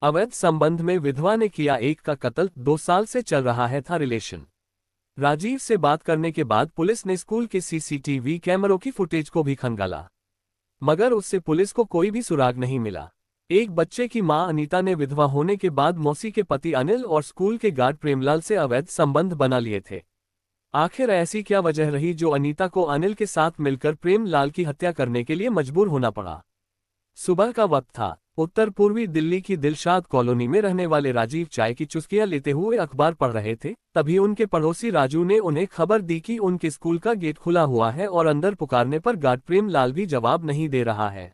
अवैध संबंध में विधवा ने किया एक का कत्ल, 2 साल से चल रहा है था रिलेशन। राजीव से बात करने के बाद पुलिस ने स्कूल के सीसीटीवी कैमरों की फुटेज को भी खंगाला, मगर उससे पुलिस को कोई भी सुराग नहीं मिला। एक बच्चे की मां अनीता ने विधवा होने के बाद मौसी के पति अनिल और स्कूल के गार्ड प्रेमलाल से अवैध संबंध बना लिए थे। आखिर ऐसी क्या वजह रही जो अनीता को अनिल के साथ मिलकर प्रेमलाल की हत्या करने के लिए मजबूर होना पड़ा। सुबह का वक्त था। उत्तर पूर्वी दिल्ली की दिलशाद कॉलोनी में रहने वाले राजीव चाय की चुस्कियां लेते हुए अखबार पढ़ रहे थे। तभी उनके पड़ोसी राजू ने उन्हें खबर दी कि उनके स्कूल का गेट खुला हुआ है और अंदर पुकारने पर गार्ड प्रेमलाल भी जवाब नहीं दे रहा है।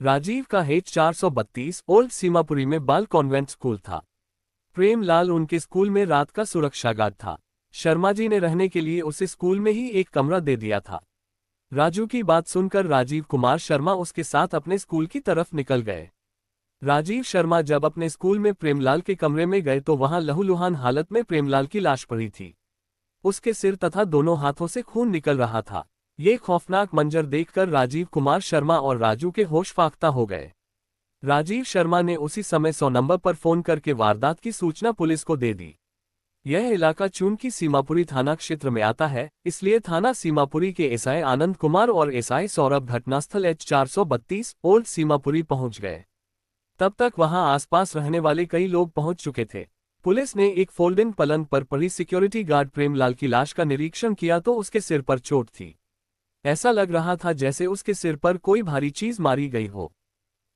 राजीव का H 432 ओल्ड सीमापुरी में बाल कॉन्वेंट स्कूल था। प्रेमलाल उनके स्कूल में रात का सुरक्षा गार्ड था। शर्मा जी ने रहने के लिए उसे स्कूल में ही एक कमरा दे दिया था। राजू की बात सुनकर राजीव कुमार शर्मा उसके साथ अपने स्कूल की तरफ निकल गए। राजीव शर्मा जब अपने स्कूल में प्रेमलाल के कमरे में गए तो वहां लहूलुहान हालत में प्रेमलाल की लाश पड़ी थी। उसके सिर तथा दोनों हाथों से खून निकल रहा था। ये खौफनाक मंजर देखकर राजीव कुमार शर्मा और राजू के होश फाख्ता हो गए। राजीव शर्मा ने उसी समय 100 नंबर पर फोन करके वारदात की सूचना पुलिस को दे दी। यह इलाका चूंकि सीमापुरी थाना क्षेत्र में आता है, इसलिए थाना सीमापुरी के एसआई आनंद कुमार और एसआई सौरभ घटनास्थल H 432 ओल्ड सीमापुरी पहुंच गए। तब तक वहां आसपास रहने वाले कई लोग पहुंच चुके थे। पुलिस ने एक फोल्डिंग पलंग पर पड़ी सिक्योरिटी गार्ड प्रेमलाल की लाश का निरीक्षण किया तो उसके सिर पर चोट थी। ऐसा लग रहा था जैसे उसके सिर पर कोई भारी चीज मारी गई हो।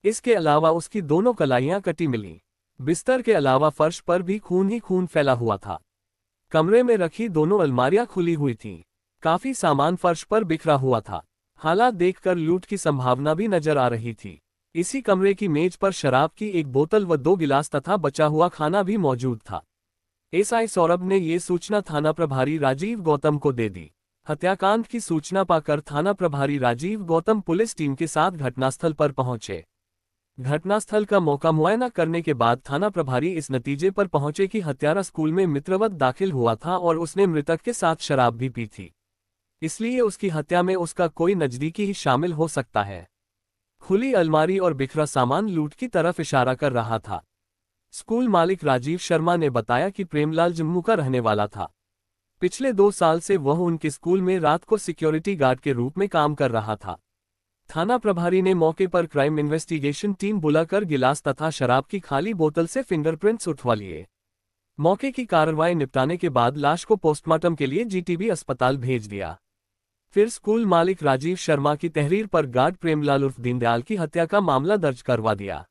इसके अलावा उसकी दोनों कलाइयां कटी मिली। बिस्तर के अलावा फर्श पर भी खून ही खून फैला हुआ था। कमरे में रखी दोनों अलमारियां खुली हुई थीं। काफी सामान फर्श पर बिखरा हुआ था। हालात देखकर लूट की संभावना भी नजर आ रही थी। इसी कमरे की मेज पर शराब की एक बोतल व 2 गिलास तथा बचा हुआ खाना भी मौजूद था। एसआई सौरभ ने ये सूचना थाना प्रभारी राजीव गौतम को दे दी। हत्याकांड की सूचना पाकर थाना प्रभारी राजीव गौतम पुलिस टीम के साथ घटनास्थल पर पहुंचे। घटनास्थल का मौका मुआयना करने के बाद थाना प्रभारी इस नतीजे पर पहुंचे कि हत्यारा स्कूल में मित्रवत दाखिल हुआ था और उसने मृतक के साथ शराब भी पी थी, इसलिए उसकी हत्या में उसका कोई नजदीकी ही शामिल हो सकता है। खुली अलमारी और बिखरा सामान लूट की तरफ इशारा कर रहा था। स्कूल मालिक राजीव शर्मा ने बताया कि प्रेमलाल जम्मू का रहने वाला था। पिछले 2 साल से वह उनके स्कूल में रात को सिक्योरिटी गार्ड के रूप में काम कर रहा था। थाना प्रभारी ने मौके पर क्राइम इन्वेस्टिगेशन टीम बुलाकर गिलास तथा शराब की खाली बोतल से फिंगरप्रिंट्स उठवा लिए। मौके की कार्रवाई निपटाने के बाद लाश को पोस्टमार्टम के लिए जीटीबी अस्पताल भेज दिया। फिर स्कूल मालिक राजीव शर्मा की तहरीर पर गार्ड प्रेमलाल उर्फ दीनदयाल की हत्या का मामला दर्ज करवा दिया।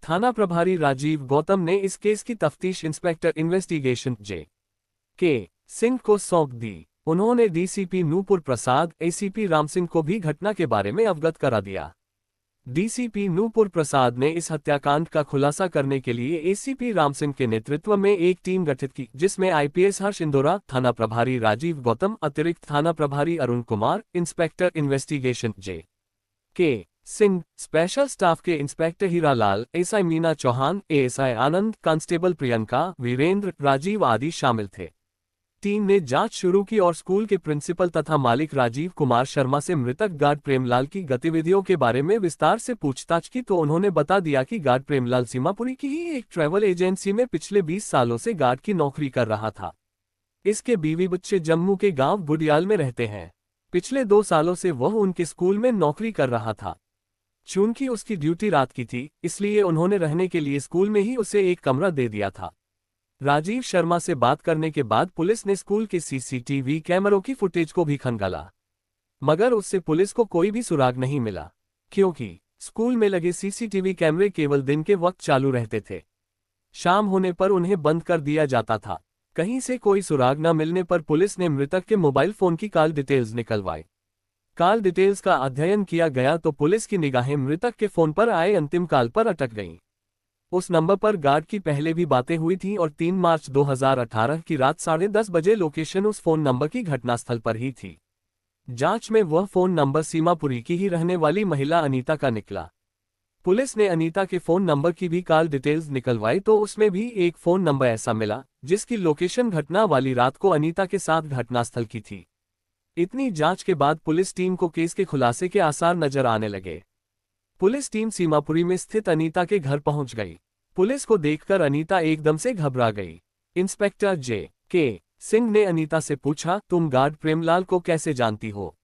थाना प्रभारी राजीव गौतम ने इस केस की तफ्तीश इंस्पेक्टर इन्वेस्टिगेशन J.K. सिंह को सौंप दी। उन्होंने डीसीपी नूपुर प्रसाद, एसीपी राम सिंह को भी घटना के बारे में अवगत करा दिया। डीसीपी नूपुर प्रसाद ने इस हत्याकांड का खुलासा करने के लिए एसीपी राम सिंह के नेतृत्व में एक टीम गठित की, जिसमें आईपीएस हर्ष इंदौरा, थाना प्रभारी राजीव गौतम, अतिरिक्त थाना प्रभारी Arun Kumar, inspector investigation J.K. Singh, special staff के inspector Hiralal, SI Meena Chauhan, ASI Anand, constable Priyanka, Virendra, Rajiv आदि शामिल थे। टीम ने जांच शुरू की और स्कूल के प्रिंसिपल तथा मालिक राजीव कुमार शर्मा से मृतक गार्ड प्रेमलाल की गतिविधियों के बारे में विस्तार से पूछताछ की तो उन्होंने बता दिया कि गार्ड प्रेमलाल सीमापुरी की ही एक ट्रैवल एजेंसी में पिछले 20 सालों से गार्ड की नौकरी कर रहा था। इसके बीवी बच्चे जम्मू के गांव गुडियाल में रहते हैं। पिछले 2 सालों से वह उनके स्कूल में नौकरी कर रहा था। चूंकि उसकी ड्यूटी रात की थी, इसलिए उन्होंने रहने के लिए स्कूल में ही उसे एक कमरा दे दिया था। राजीव शर्मा से बात करने के बाद पुलिस ने स्कूल के सीसीटीवी कैमरों की फुटेज को भी खंगाला, मगर उससे पुलिस को कोई भी सुराग नहीं मिला, क्योंकि स्कूल में लगे सीसीटीवी कैमरे केवल दिन के वक्त चालू रहते थे। शाम होने पर उन्हें बंद कर दिया जाता था। कहीं से कोई सुराग न मिलने पर पुलिस ने मृतक के मोबाइल फोन की कॉल डिटेल्स निकलवाई। कॉल डिटेल्स का अध्ययन किया गया तो पुलिस की निगाहें मृतक के फोन पर आए अंतिम कॉल पर अटक गईं। उस नंबर पर गार्ड की पहले भी बातें हुई थीं और 3 मार्च 2018 की रात 10:30 बजे लोकेशन उस फोन नंबर की घटनास्थल पर ही थी। जांच में वह फोन नंबर सीमापुरी की ही रहने वाली महिला अनीता का निकला। पुलिस ने अनीता के फोन नंबर की भी कॉल डिटेल्स निकलवाई तो उसमें भी एक फोन नंबर ऐसा मिला जिसकी लोकेशन घटना वाली रात को अनीता के साथ घटनास्थल की थी। इतनी जांच के बाद पुलिस टीम को केस के खुलासे के आसार नजर आने लगे। पुलिस टीम सीमापुरी में स्थित अनीता के घर पहुंच गई। पुलिस को देखकर अनीता एकदम से घबरा गई। Inspector J.K. सिंह ने अनीता से पूछा, तुम गार्ड प्रेमलाल को कैसे जानती हो?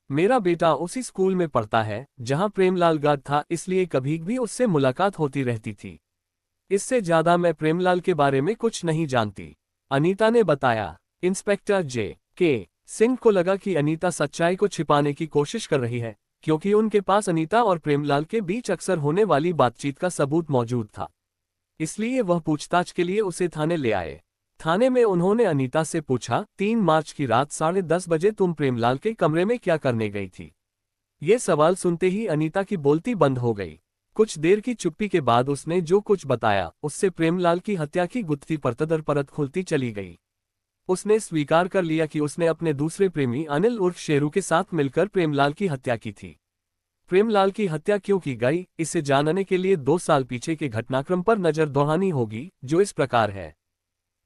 मेरा बेटा उसी स्कूल में पढ़ता है जहां प्रेमलाल गार्ड था, इसलिए कभी भी उससे मुलाकात होती रहती थी। इससे ज्यादा मैं प्रेमलाल के बारे में कुछ नहीं जानती, अनीता ने बताया। Inspector J.K. सिंह को लगा कि अनीता सच्चाई को छिपाने की कोशिश कर रही है, क्योंकि उनके पास अनीता और प्रेमलाल के बीच अक्सर होने वाली बातचीत का सबूत मौजूद था। इसलिए वह पूछताछ के लिए उसे थाने ले आए। थाने में उन्होंने अनीता से पूछा, 3 मार्च की रात 10:30 बजे तुम प्रेमलाल के कमरे में क्या करने गई थी? ये सवाल सुनते ही अनीता की बोलती बंद हो गई। कुछ देर की चुप्पी के बाद उसने जो कुछ बताया उससे प्रेमलाल की हत्या की गुत्थी परत दर परत खुलती चली गई। उसने स्वीकार कर लिया कि उसने अपने दूसरे प्रेमी अनिल उर्फ शेरू के साथ मिलकर प्रेमलाल की हत्या की थी। प्रेमलाल की हत्या क्यों की गई, इसे जानने के लिए 2 साल पीछे के घटनाक्रम पर नजर दौड़ानी होगी, जो इस प्रकार है।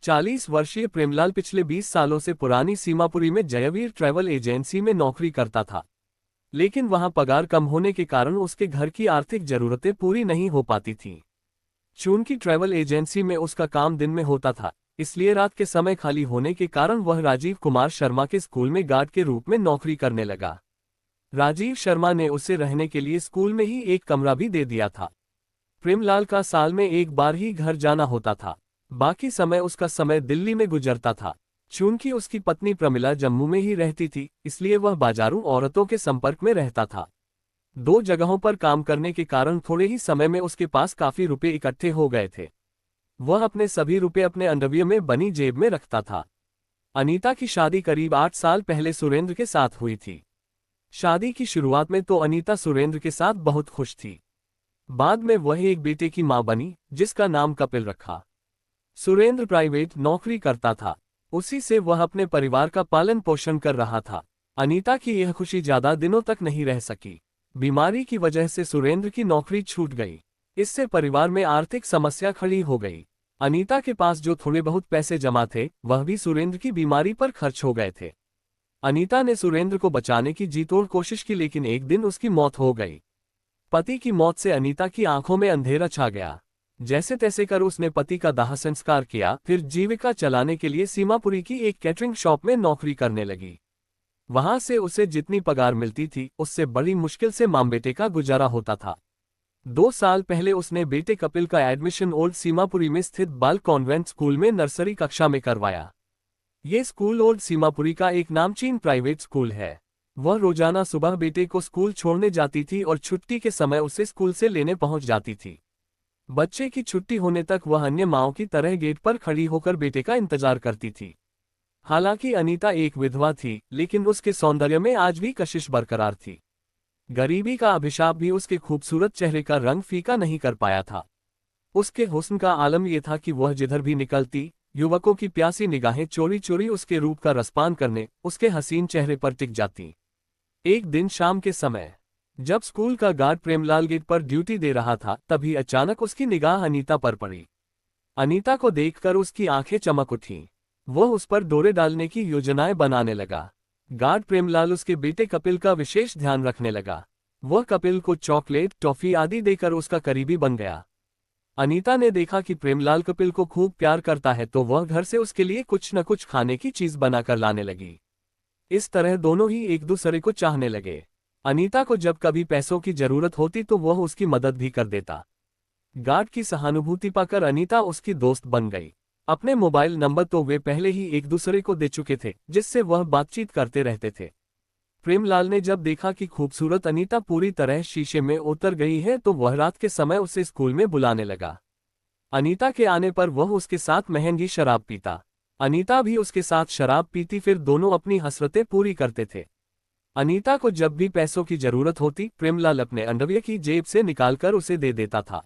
40 वर्षीय प्रेमलाल पिछले 20 सालों से पुरानी सीमापुरी में जयवीर ट्रैवल एजेंसी में नौकरी करता था, लेकिन वहां पगार कम होने के कारण उसके घर की आर्थिक जरूरतें पूरी नहीं हो पाती थीं। चूंकि ट्रैवल एजेंसी में उसका काम दिन में होता था, इसलिए रात के समय खाली होने के कारण वह राजीव कुमार शर्मा के स्कूल में गार्ड के रूप में नौकरी करने लगा। राजीव शर्मा ने उसे रहने के लिए स्कूल में ही एक कमरा भी दे दिया था। प्रेमलाल का साल में एक बार ही घर जाना होता था, बाकी समय उसका समय दिल्ली में गुजरता था। चूंकि उसकी पत्नी प्रमिला जम्मू में ही रहती थी, इसलिए वह बाजारू औरतों के संपर्क में रहता था। 2 जगहों पर काम करने के कारण थोड़े ही समय में उसके पास काफी रुपए इकट्ठे हो गए थे। वह अपने सभी रुपए अपने अंडरवियर में बनी जेब में रखता था। अनीता की शादी करीब 8 साल पहले सुरेंद्र के साथ हुई थी। शादी की शुरुआत में तो अनीता सुरेंद्र के साथ बहुत खुश थी। बाद में वह एक बेटे की मां बनी, जिसका नाम कपिल रखा। सुरेंद्र प्राइवेट नौकरी करता था, उसी से वह अपने परिवार का पालन पोषण कर रहा था। अनीता की यह खुशी ज्यादा दिनों तक नहीं रह सकी। बीमारी की वजह से सुरेंद्र की नौकरी छूट गई। इससे परिवार में आर्थिक समस्या खड़ी हो गई। अनीता के पास जो थोड़े बहुत पैसे जमा थे, वह भी सुरेंद्र की बीमारी पर खर्च हो गए थे। अनीता ने सुरेंद्र को बचाने की जी तोड़ कोशिश की, लेकिन एक दिन उसकी मौत हो गई। पति की मौत से अनीता की आंखों में अंधेरा छा गया। जैसे तैसे कर उसने पति का दाह संस्कार किया, फिर जीविका चलाने के लिए सीमापुरी की एक कैटरिंग शॉप में नौकरी करने लगी। वहां से उसे जितनी पगार मिलती थी, उससे बड़ी मुश्किल से मां बेटे का गुजारा होता था। 2 साल पहले उसने बेटे कपिल का एडमिशन ओल्ड सीमापुरी में स्थित बाल कॉन्वेंट स्कूल में नर्सरी कक्षा में करवाया। ये स्कूल ओल्ड सीमापुरी का एक नामचीन प्राइवेट स्कूल है। वह रोजाना सुबह बेटे को स्कूल छोड़ने जाती थी और छुट्टी के समय उसे स्कूल से लेने पहुंच जाती थी। बच्चे की छुट्टी होने तक वह अन्य माँओं की तरह गेट पर खड़ी होकर बेटे का इंतजार करती थी। हालांकि अनीता एक विधवा थी, लेकिन उसके सौंदर्य में आज भी कशिश बरकरार थी। गरीबी का अभिशाप भी उसके खूबसूरत चेहरे का रंग फीका नहीं कर पाया था। उसके हुस्न का आलम यह था कि वह जिधर भी निकलती, युवकों की प्यासी निगाहें चोरी चोरी उसके रूप का रसपान करने उसके हसीन चेहरे पर टिक जाती। एक दिन शाम के समय जब स्कूल का गार्ड प्रेमलाल गेट पर ड्यूटी दे रहा था, तभी अचानक उसकी निगाह अनीता पर पड़ी। अनीता को देखकर उसकी आंखें चमक उठीं। वह उस पर डोरे डालने की योजनाएं बनाने लगा। गार्ड प्रेमलाल उसके बेटे कपिल का विशेष ध्यान रखने लगा। वह कपिल को चॉकलेट, टॉफी आदि देकर उसका करीबी बन गया। अनीता ने देखा कि प्रेमलाल कपिल को खूब प्यार करता है, तो वह घर से उसके लिए कुछ न कुछ खाने की चीज बनाकर लाने लगी। इस तरह दोनों ही एक दूसरे को चाहने लगे। अनीता को जब कभी पैसों की जरूरत होती तो वह उसकी मदद भी कर देता। गार्ड की सहानुभूति पाकर अनीता उसकी दोस्त बन गई। अपने मोबाइल नंबर तो वे पहले ही एक दूसरे को दे चुके थे, जिससे वह बातचीत करते रहते थे। प्रेमलाल ने जब देखा कि खूबसूरत अनीता पूरी तरह शीशे में उतर गई है, तो वह रात के समय उसे स्कूल में बुलाने लगा। अनीता के आने पर वह उसके साथ महंगी शराब पीता। अनीता भी उसके साथ शराब पीती, फिर दोनों अपनी हसरतें पूरी करते थे। अनीता को जब भी पैसों की जरूरत होती, प्रेमलाल अपने अंडरवियर की जेब से निकालकर उसे दे देता था।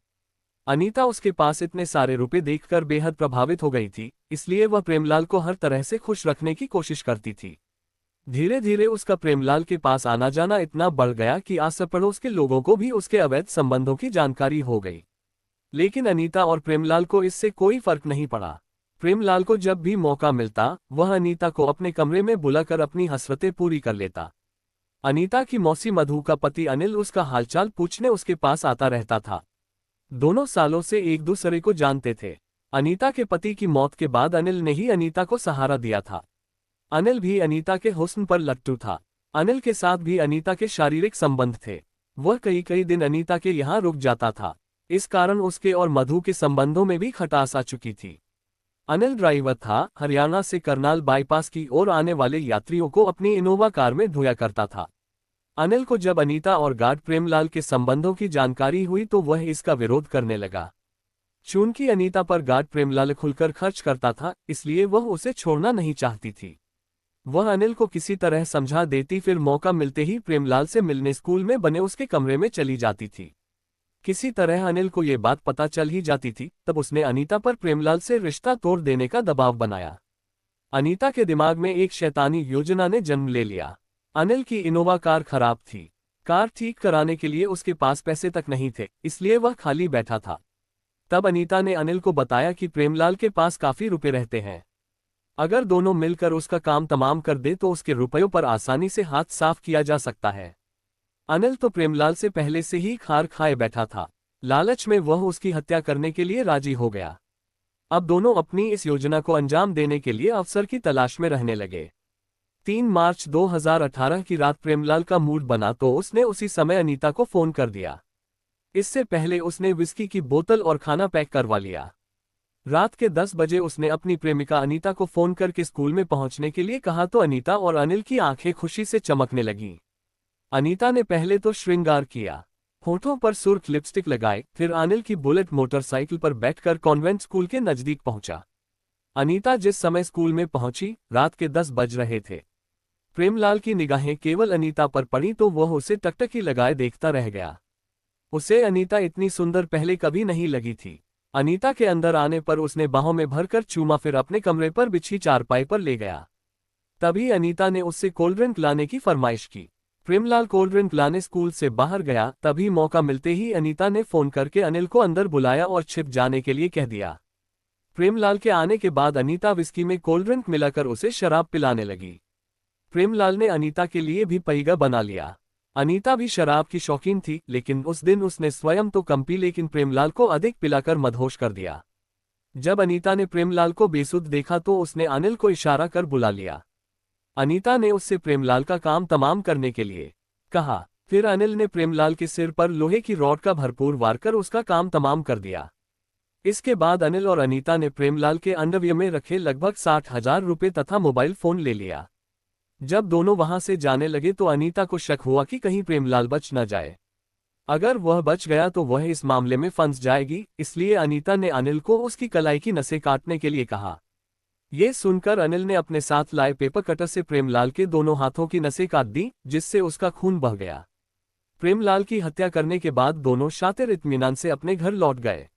अनीता उसके पास इतने सारे रुपए देखकर बेहद प्रभावित हो गई थी, इसलिए वह प्रेमलाल को हर तरह से खुश रखने की कोशिश करती थी। धीरे धीरे उसका प्रेमलाल के पास आना जाना इतना बढ़ गया कि आस पड़ोस के लोगों को भी उसके अवैध संबंधों की जानकारी हो गई। लेकिन अनीता और प्रेमलाल को इससे कोई फर्क नहीं पड़ा। प्रेमलाल को जब भी मौका मिलता, वह अनीता को अपने कमरे में बुलाकर अपनी हसरतें पूरी कर लेता। अनीता की मौसी मधु का पति अनिल उसका हालचाल पूछने उसके पास आता रहता था। दोनों सालों से एक दूसरे को जानते थे। अनीता के पति की मौत के बाद अनिल ने ही अनीता को सहारा दिया था। अनिल भी अनीता के हुस्न पर लट्टू था। अनिल के साथ भी अनीता के शारीरिक संबंध थे। वह कई कई दिन अनीता के यहाँ रुक जाता था। इस कारण उसके और मधु के संबंधों में भी खटास आ चुकी थी। अनिल ड्राइवर था। हरियाणा से करनाल बाईपास की ओर आने वाले यात्रियों को अपनी इनोवा कार में ढोया करता था। अनिल को जब अनीता और गार्ड प्रेमलाल के संबंधों की जानकारी हुई तो वह इसका विरोध करने लगा। चूंकि अनीता पर गार्ड प्रेमलाल खुलकर खर्च करता था, इसलिए वह उसे छोड़ना नहीं चाहती थी। वह अनिल को किसी तरह समझा देती, फिर मौका मिलते ही प्रेमलाल से मिलने स्कूल में बने उसके कमरे में चली जाती थी। किसी तरह अनिल को ये बात पता चल ही जाती थी, तब उसने अनीता पर प्रेमलाल से रिश्ता तोड़ देने का दबाव बनाया। अनीता के दिमाग में एक शैतानी योजना ने जन्म ले लिया। अनिल की इनोवा कार खराब थी। कार ठीक कराने के लिए उसके पास पैसे तक नहीं थे, इसलिए वह खाली बैठा था। तब अनीता ने अनिल को बताया कि प्रेमलाल के पास काफी रुपए रहते हैं। अगर दोनों मिलकर उसका काम तमाम कर दे तो उसके रुपयों पर आसानी से हाथ साफ किया जा सकता है। अनिल तो प्रेमलाल से पहले से ही खार खाए बैठा था। लालच में वह उसकी हत्या करने के लिए राजी हो गया। अब दोनों अपनी इस योजना को अंजाम देने के लिए अवसर की तलाश में रहने लगे। 3 मार्च 2018 की रात प्रेमलाल का मूड बना तो उसने उसी समय अनीता को फोन कर दिया। इससे पहले उसने विस्की की बोतल और खाना पैक करवा लिया। रात के 10 बजे उसने अपनी प्रेमिका अनीता को फोन करके स्कूल में पहुंचने के लिए कहा तो अनीता और अनिल की आंखें खुशी से चमकने लगीं। अनीता ने पहले तो श्रृंगार किया, होठों पर सुर्ख लिपस्टिक लगाए, फिर अनिल की बुलेट मोटरसाइकिल पर बैठकर कॉन्वेंट स्कूल के नजदीक पहुंचा। अनीता जिस समय स्कूल में पहुंची, रात के 10 बज रहे थे। प्रेमलाल की निगाहें केवल अनीता पर पड़ी तो वह उसे टकटकी लगाए देखता रह गया। उसे अनीता इतनी सुंदर पहले कभी नहीं लगी थी। अनीता के अंदर आने पर उसने बाहों में भरकर चूमा, फिर अपने कमरे पर बिछी चारपाई पर ले गया। तभी अनीता ने उससे कोल्ड ड्रिंक लाने की फरमाइश की। प्रेमलाल कोल्ड ड्रिंक लाने स्कूल से बाहर गया। तभी मौका मिलते ही अनीता ने फोन करके अनिल को अंदर बुलाया और छिप जाने के लिए कह दिया। प्रेमलाल के आने के बाद अनीता विस्की में कोल्ड ड्रिंक मिलाकर उसे शराब पिलाने लगी। प्रेमलाल ने अनीता के लिए भी पहिया बना लिया। अनीता भी शराब की शौकीन थी, लेकिन उस दिन उसने स्वयं तो कम पी, लेकिन प्रेमलाल को अधिक पिलाकर मदहोश कर दिया। जब अनीता ने प्रेमलाल को बेसुध देखा तो उसने अनिल को इशारा कर बुला लिया। अनीता ने उससे प्रेमलाल का काम तमाम करने के लिए कहा। फिर अनिल ने प्रेमलाल के सिर पर लोहे की रॉड का भरपूर वार कर उसका काम तमाम कर दिया। इसके बाद अनिल और अनीता ने प्रेमलाल के अंडरवियर में रखे लगभग 60,000 रुपये तथा मोबाइल फोन ले लिया। जब दोनों वहां से जाने लगे तो अनीता को शक हुआ कि कहीं प्रेमलाल बच न जाए। अगर वह बच गया तो वह इस मामले में फंस जाएगी, इसलिए अनीता ने अनिल को उसकी कलाई की नसें काटने के लिए कहा। ये सुनकर अनिल ने अपने साथ लाए पेपर कटर से प्रेमलाल के दोनों हाथों की नसें काट दी, जिससे उसका खून बह गया। प्रेमलाल की हत्या करने के बाद दोनों शातिर इत्मीनान से अपने घर लौट गए।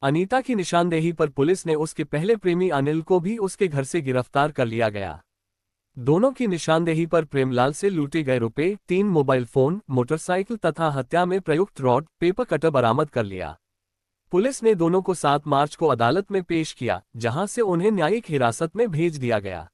अनीता की निशानदेही पर पुलिस ने उसके पहले प्रेमी अनिल को भी उसके घर से गिरफ्तार कर लिया गया। दोनों की निशानदेही पर प्रेमलाल से लूटे गए रुपए, 3 मोबाइल फोन, मोटरसाइकिल तथा हत्या में प्रयुक्त रॉड, पेपर कटर बरामद कर लिया। पुलिस ने दोनों को 7 मार्च को अदालत में पेश किया, जहां से उन्हें न्यायिक हिरासत में भेज दिया गया।